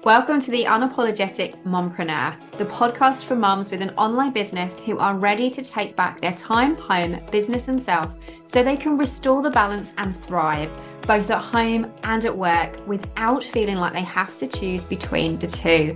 Welcome to the Unapologetic Mompreneur, the podcast for mums with an online business who are ready to take back their time, home, business and self so they can restore the balance and thrive, both at home and at work, without feeling like they have to choose between the two.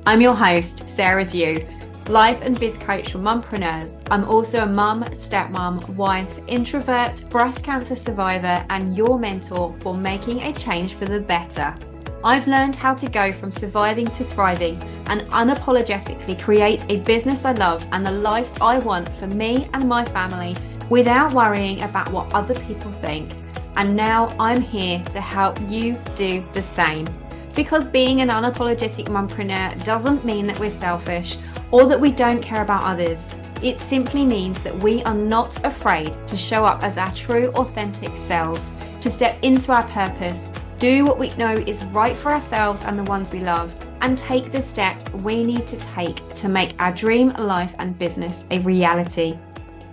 I'm your host, Sarah Dew, life and biz coach for mompreneurs. I'm also a mum, stepmom, wife, introvert, breast cancer survivor, and your mentor for making a change for the better. I've learned how to go from surviving to thriving and unapologetically create a business I love and the life I want for me and my family without worrying about what other people think. And now I'm here to help you do the same. Because being an unapologetic mompreneur doesn't mean that we're selfish or that we don't care about others. It simply means that we are not afraid to show up as our true, authentic selves, to step into our purpose, do what we know is right for ourselves and the ones we love, and take the steps we need to take to make our dream life and business a reality.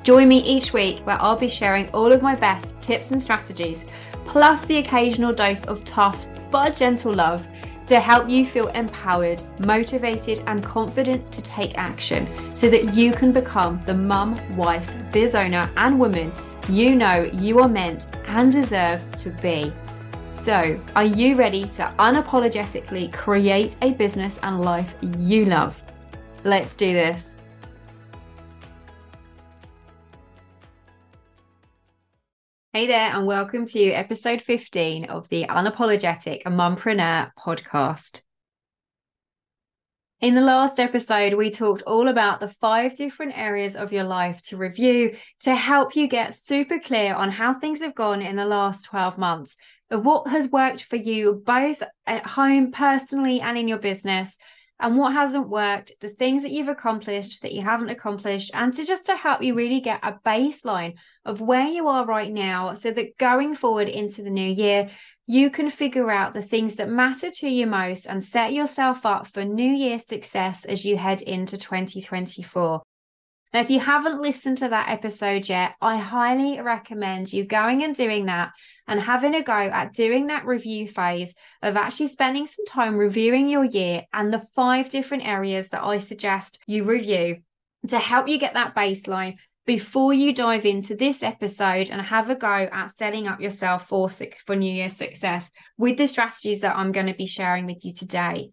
Join me each week where I'll be sharing all of my best tips and strategies, plus the occasional dose of tough but gentle love to help you feel empowered, motivated, and confident to take action so that you can become the mum, wife, biz owner, and woman you know you are meant and deserve to be. So, are you ready to unapologetically create a business and life you love? Let's do this. Hey there, and welcome to episode 15 of the Unapologetic Mompreneur podcast. In the last episode, we talked all about the 5 different areas of your life to review to help you get super clear on how things have gone in the last 12 months, of what has worked for you both at home, personally, and in your business, and what hasn't worked, the things that you've accomplished, that you haven't accomplished, and to help you really get a baseline of where you are right now so that going forward into the new year, you can figure out the things that matter to you most and set yourself up for New Year success as you head into 2024. Now, if you haven't listened to that episode yet, I highly recommend you going and doing that and having a go at doing that review phase of actually spending some time reviewing your year and the 5 different areas that I suggest you review to help you get that baseline before you dive into this episode and have a go at setting up yourself for New Year success with the strategies that I'm going to be sharing with you today.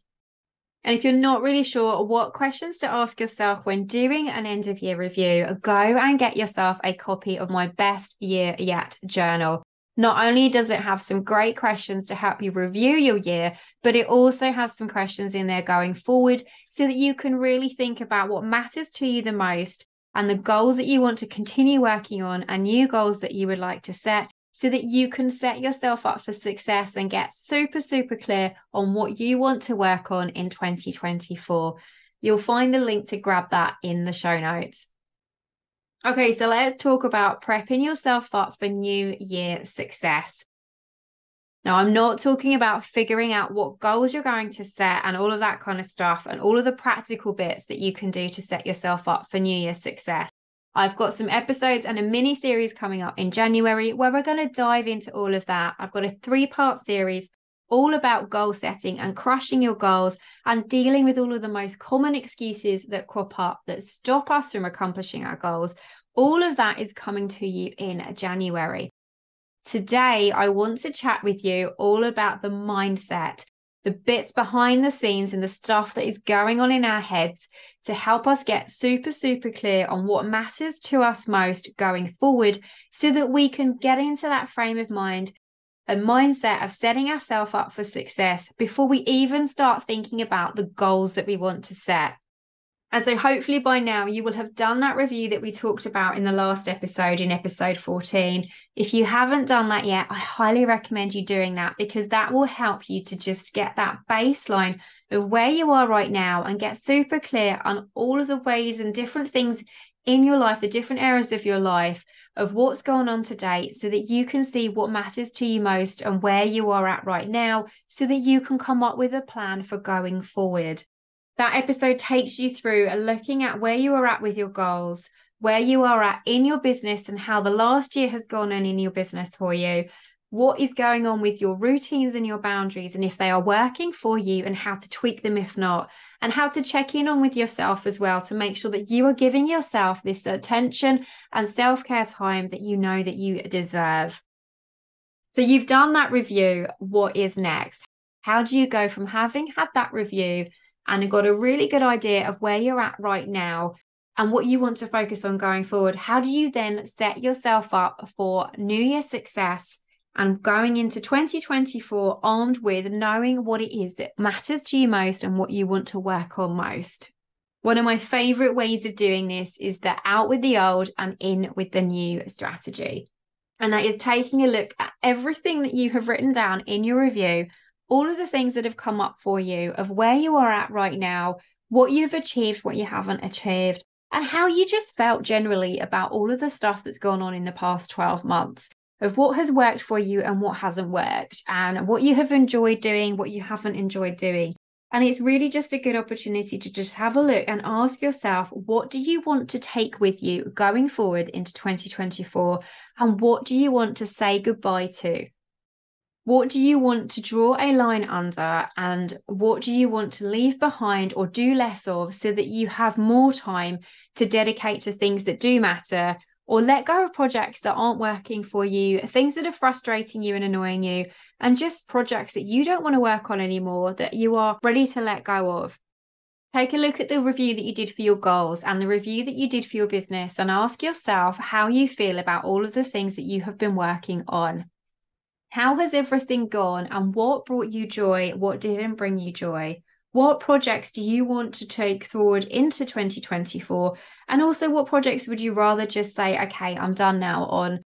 And if you're not really sure what questions to ask yourself when doing an end of year review, go and get yourself a copy of my Best Year Yet journal. Not only does it have some great questions to help you review your year, but it also has some questions in there going forward so that you can really think about what matters to you the most and the goals that you want to continue working on and new goals that you would like to set, so that you can set yourself up for success and get super, super clear on what you want to work on in 2024. You'll find the link to grab that in the show notes. Okay, so let's talk about prepping yourself up for New Year success. Now, I'm not talking about figuring out what goals you're going to set and all of that kind of stuff and all of the practical bits that you can do to set yourself up for New Year success. I've got some episodes and a mini series coming up in January where we're going to dive into all of that. I've got a 3-part series all about goal setting and crushing your goals and dealing with all of the most common excuses that crop up that stop us from accomplishing our goals. All of that is coming to you in January. Today, I want to chat with you all about the mindset, the bits behind the scenes and the stuff that is going on in our heads to help us get super, super clear on what matters to us most going forward so that we can get into that frame of mind, a mindset of setting ourselves up for success before we even start thinking about the goals that we want to set. And so hopefully by now you will have done that review that we talked about in the last episode, in episode 14. If you haven't done that yet, I highly recommend you doing that because that will help you to just get that baseline of where you are right now and get super clear on all of the ways and different things in your life, the different areas of your life of what's going on to date so that you can see what matters to you most and where you are at right now so that you can come up with a plan for going forward. That episode takes you through looking at where you are at with your goals, where you are at in your business and how the last year has gone on in your business for you, what is going on with your routines and your boundaries, and if they are working for you, and how to tweak them if not, and how to check in on with yourself as well to make sure that you are giving yourself this attention and self-care time that you know that you deserve. So you've done that review. What is next? How do you go from having had that review and got a really good idea of where you're at right now and what you want to focus on going forward? How do you then set yourself up for New Year success and going into 2024 armed with knowing what it is that matters to you most and what you want to work on most? One of my favorite ways of doing this is the out with the old and in with the new strategy. And that is taking a look at everything that you have written down in your review, all of the things that have come up for you of where you are at right now, what you've achieved, what you haven't achieved, and how you just felt generally about all of the stuff that's gone on in the past 12 months. Of what has worked for you and what hasn't worked, and what you have enjoyed doing, what you haven't enjoyed doing. And it's really just a good opportunity to just have a look and ask yourself, what do you want to take with you going forward into 2024? And what do you want to say goodbye to? What do you want to draw a line under? And what do you want to leave behind or do less of so that you have more time to dedicate to things that do matter, or let go of projects that aren't working for you, things that are frustrating you and annoying you, and just projects that you don't want to work on anymore, that you are ready to let go of. Take a look at the review that you did for your goals and the review that you did for your business, and ask yourself how you feel about all of the things that you have been working on. How has everything gone, and what brought you joy? What didn't bring you joy? What projects do you want to take forward into 2024? And also, what projects would you rather just say, okay, I'm done now on?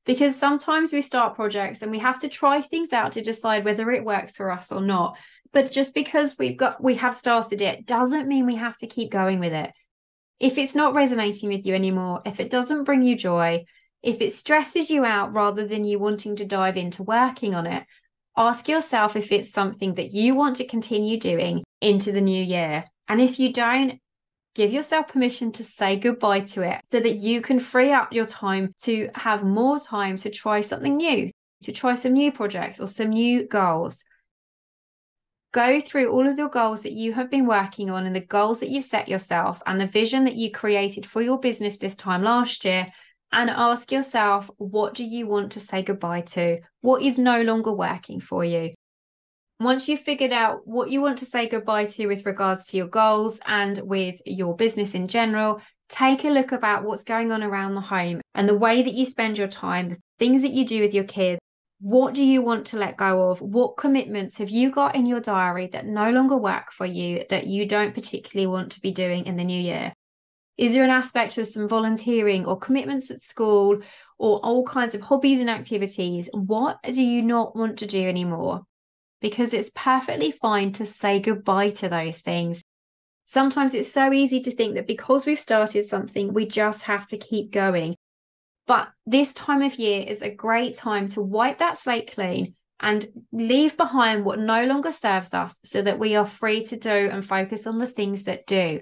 Because sometimes we start projects and we have to try things out to decide whether it works for us or not. But just because we have started it doesn't mean we have to keep going with it. If it's not resonating with you anymore, if it doesn't bring you joy, if it stresses you out rather than you wanting to dive into working on it, ask yourself if it's something that you want to continue doing into the new year. And if you don't, give yourself permission to say goodbye to it so that you can free up your time to have more time to try something new, to try some new projects or some new goals. Go through all of your goals that you have been working on and the goals that you've set yourself and the vision that you created for your business this time last year, and ask yourself, what do you want to say goodbye to? What is no longer working for you? Once you've figured out what you want to say goodbye to with regards to your goals and with your business in general, take a look about what's going on around the home and the way that you spend your time, the things that you do with your kids. What do you want to let go of? What commitments have you got in your diary that no longer work for you, that you don't particularly want to be doing in the new year? Is there an aspect of some volunteering or commitments at school or all kinds of hobbies and activities? What do you not want to do anymore? Because it's perfectly fine to say goodbye to those things. Sometimes it's so easy to think that because we've started something, we just have to keep going. But this time of year is a great time to wipe that slate clean and leave behind what no longer serves us so that we are free to do and focus on the things that do.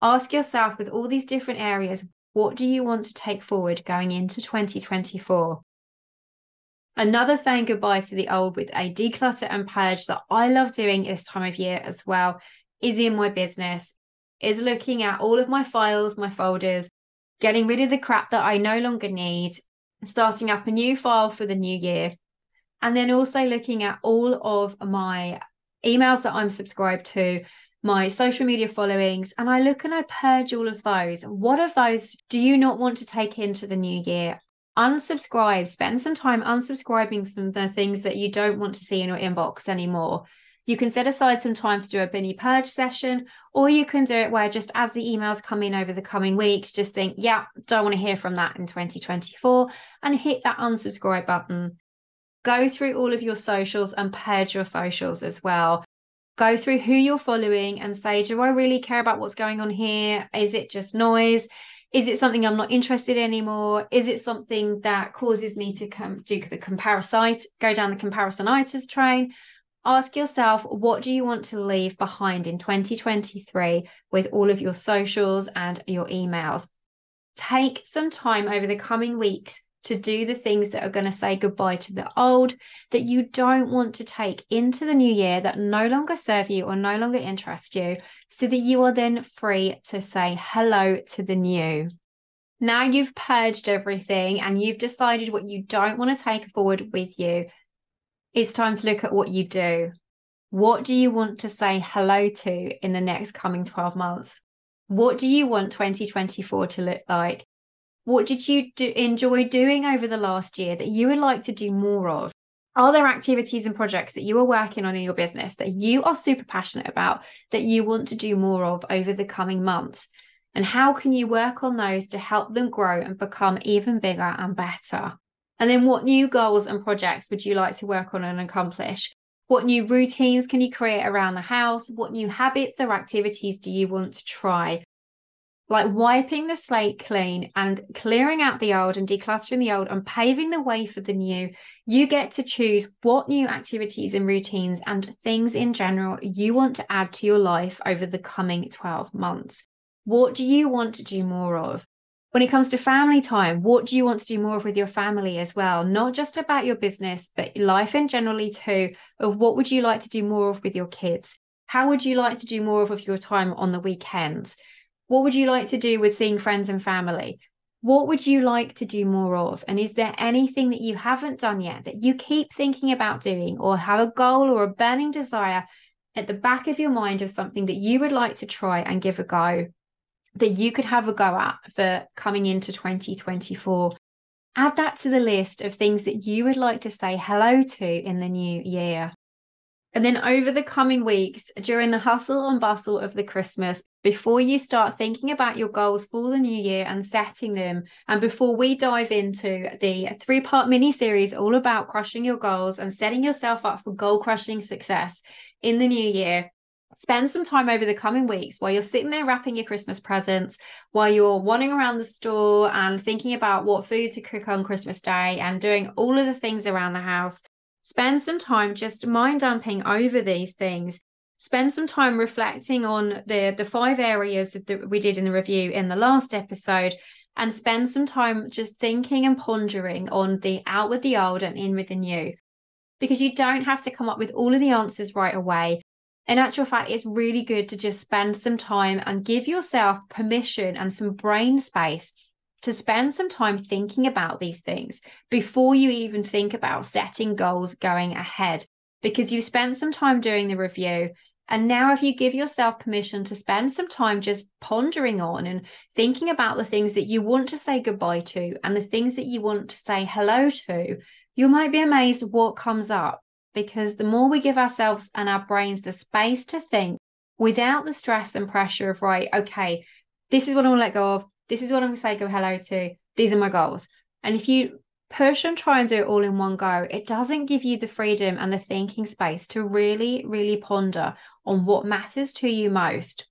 Ask yourself, with all these different areas, what do you want to take forward going into 2024? Another saying goodbye to the old with a declutter and purge that I love doing this time of year as well is in my business, is looking at all of my files, my folders, getting rid of the crap that I no longer need, starting up a new file for the new year, and then also looking at all of my emails that I'm subscribed to, my social media followings, and I look and I purge all of those. What of those do you not want to take into the new year? Unsubscribe, spend some time unsubscribing from the things that you don't want to see in your inbox anymore. You can set aside some time to do a mini purge session, or you can do it where just as the emails come in over the coming weeks, just think, yeah, don't want to hear from that in 2024, and hit that unsubscribe button. Go through all of your socials and purge your socials as well. Go through who you're following and say, do I really care about what's going on here? Is it just noise? Is it something I'm not interested in anymore? Is it something that causes me to do the go down the comparisonitis train? Ask yourself, what do you want to leave behind in 2023 with all of your socials and your emails? Take some time over the coming weeks to do the things that are going to say goodbye to the old, that you don't want to take into the new year, that no longer serve you or no longer interest you, so that you are then free to say hello to the new. Now you've purged everything and you've decided what you don't want to take forward with you. It's time to look at what you do. What do you want to say hello to in the next coming 12 months? What do you want 2024 to look like? What did you enjoy doing over the last year that you would like to do more of? Are there activities and projects that you are working on in your business that you are super passionate about that you want to do more of over the coming months? And how can you work on those to help them grow and become even bigger and better? And then what new goals and projects would you like to work on and accomplish? What new routines can you create around the house? What new habits or activities do you want to try? Like wiping the slate clean and clearing out the old and decluttering the old and paving the way for the new. You get to choose what new activities and routines and things in general you want to add to your life over the coming 12 months. What do you want to do more of? When it comes to family time, what do you want to do more of with your family as well? Not just about your business, but life in generally too, of what would you like to do more of with your kids? How would you like to do more of your time on the weekends? What would you like to do with seeing friends and family? What would you like to do more of? And is there anything that you haven't done yet that you keep thinking about doing, or have a goal or a burning desire at the back of your mind of something that you would like to try and give a go, that you could have a go at for coming into 2024? Add that to the list of things that you would like to say hello to in the new year. And then over the coming weeks, during the hustle and bustle of the Christmas, before you start thinking about your goals for the new year and setting them, and before we dive into the 3-part mini-series all about crushing your goals and setting yourself up for goal-crushing success in the new year, spend some time over the coming weeks while you're sitting there wrapping your Christmas presents, while you're wandering around the store and thinking about what food to cook on Christmas Day and doing all of the things around the house. Spend some time just mind dumping over these things. Spend some time reflecting on the 5 areas that we did in the review in the last episode, and spend some time just thinking and pondering on the out with the old and in with the new. Because you don't have to come up with all of the answers right away. In actual fact, it's really good to just spend some time and give yourself permission and some brain space to spend some time thinking about these things before you even think about setting goals going ahead, because you've spent some time doing the review. And now if you give yourself permission to spend some time just pondering on and thinking about the things that you want to say goodbye to and the things that you want to say hello to, you might be amazed at what comes up. Because the more we give ourselves and our brains the space to think without the stress and pressure of, right, okay, this is what I want to let go of. This is what I'm going to say go hello to. These are my goals. And if you push and try and do it all in one go, it doesn't give you the freedom and the thinking space to really, really ponder on what matters to you most.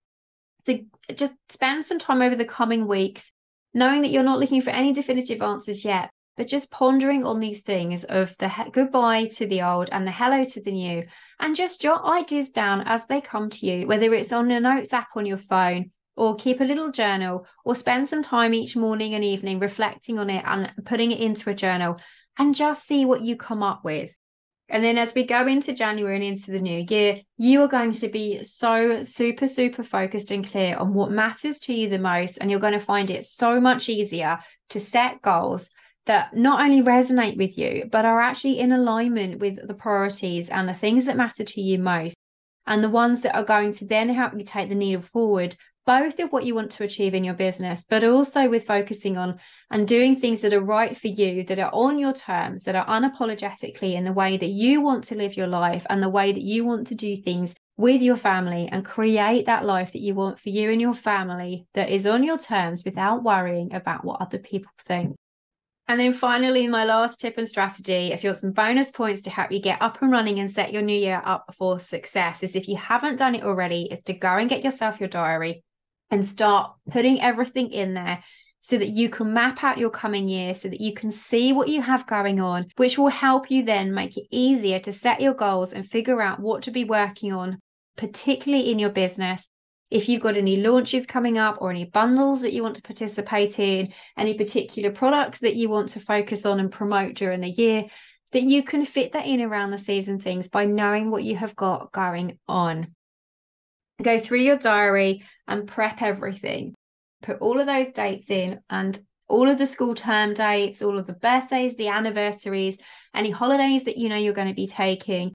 So just spend some time over the coming weeks, knowing that you're not looking for any definitive answers yet, but just pondering on these things of the goodbye to the old and the hello to the new, and just jot ideas down as they come to you, whether it's on a notes app on your phone, or keep a little journal, or spend some time each morning and evening reflecting on it and putting it into a journal, and just see what you come up with. And then as we go into January and into the new year, you are going to be so super, super focused and clear on what matters to you the most. And you're going to find it so much easier to set goals that not only resonate with you, but are actually in alignment with the priorities and the things that matter to you most, and the ones that are going to then help you take the needle forward, both of what you want to achieve in your business, but also with focusing on and doing things that are right for you, that are on your terms, that are unapologetically in the way that you want to live your life and the way that you want to do things with your family, and create that life that you want for you and your family that is on your terms without worrying about what other people think. And then finally, my last tip and strategy, if you want some bonus points to help you get up and running and set your new year up for success, is, if you haven't done it already, is to go and get yourself your diary and start putting everything in there so that you can map out your coming year, so that you can see what you have going on, which will help you then make it easier to set your goals and figure out what to be working on, particularly in your business, If you've got any launches coming up or any bundles that you want to participate in, any particular products that you want to focus on and promote during the year, that you can fit that in around the season things by knowing what you have got going on. Go through your diary and prep everything. Put all of those dates in, and all of the school term dates, all of the birthdays, the anniversaries, any holidays that you know you're going to be taking,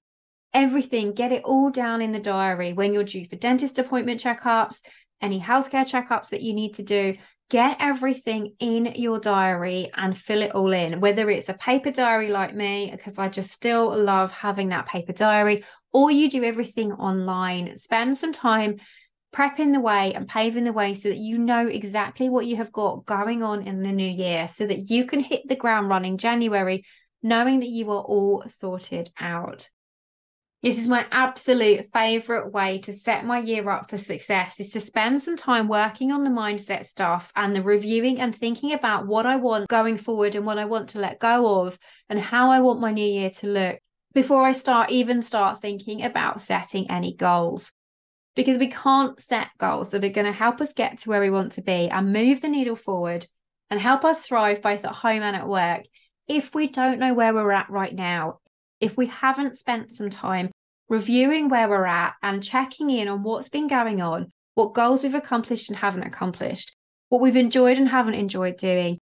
everything, get it all down in the diary. When you're due for dentist appointment checkups, any healthcare checkups that you need to do, get everything in your diary and fill it all in, whether it's a paper diary like me, because I just still love having that paper diary, or you do everything online. Spend some time prepping the way and paving the way so that you know exactly what you have got going on in the new year, so that you can hit the ground running January, knowing that you are all sorted out. This is my absolute favorite way to set my year up for success, is to spend some time working on the mindset stuff and the reviewing and thinking about what I want going forward and what I want to let go of and how I want my new year to look before I start thinking about setting any goals. Because we can't set goals that are going to help us get to where we want to be and move the needle forward and help us thrive both at home and at work if we don't know where we're at right now. If we haven't spent some time reviewing where we're at and checking in on what's been going on, what goals we've accomplished and haven't accomplished, what we've enjoyed and haven't enjoyed doing,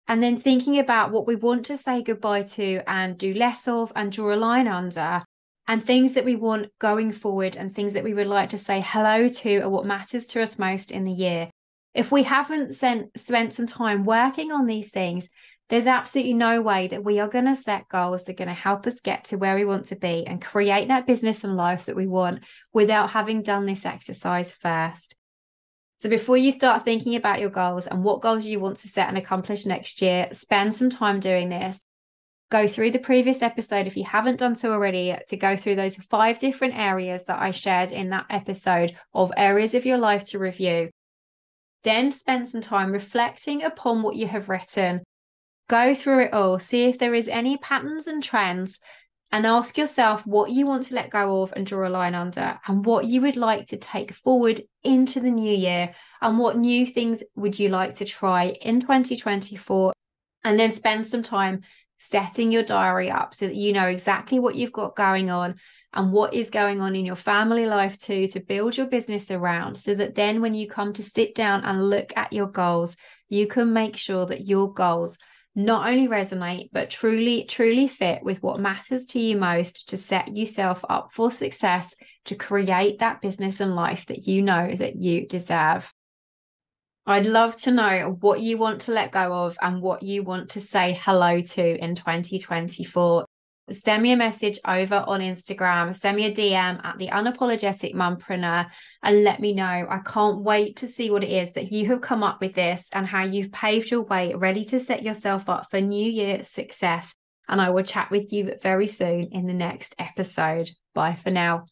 and then thinking about what we want to say goodbye to and do less of and draw a line under, and things that we want going forward and things that we would like to say hello to are what matters to us most in the year. If we haven't spent some time working on these things, there's absolutely no way that we are going to set goals that are going to help us get to where we want to be and create that business and life that we want without having done this exercise first. So before you start thinking about your goals and what goals you want to set and accomplish next year, spend some time doing this. Go through the previous episode if you haven't done so already, to go through those 5 different areas that I shared in that episode of areas of your life to review. Then spend some time reflecting upon what you have written. Go through it all, see if there is any patterns and trends, and ask yourself what you want to let go of and draw a line under, and what you would like to take forward into the new year, and what new things would you like to try in 2024. And then spend some time setting your diary up so that you know exactly what you've got going on and what is going on in your family life too, to build your business around, so that then when you come to sit down and look at your goals, you can make sure that your goals not only resonate, but truly fit with what matters to you most, to set yourself up for success, to create that business and life that you know that you deserve. I'd love to know what you want to let go of and what you want to say hello to in 2024. Send me a message over on Instagram, send me a DM at the Unapologetic Mompreneur, and let me know. I can't wait to see what it is that you have come up with this and how you've paved your way, ready to set yourself up for New Year success. And I will chat with you very soon in the next episode. Bye for now.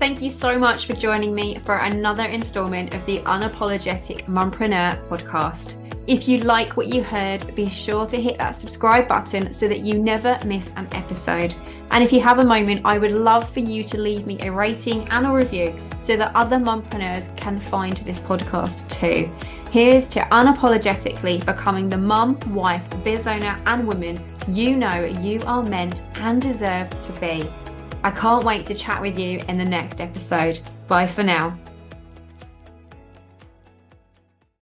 Thank you so much for joining me for another installment of the Unapologetic Mompreneur podcast. If you like what you heard, be sure to hit that subscribe button so that you never miss an episode. And if you have a moment, I would love for you to leave me a rating and a review so that other mompreneurs can find this podcast too. Here's to unapologetically becoming the mum, wife, biz owner and woman you know you are meant and deserve to be. I can't wait to chat with you in the next episode. Bye for now.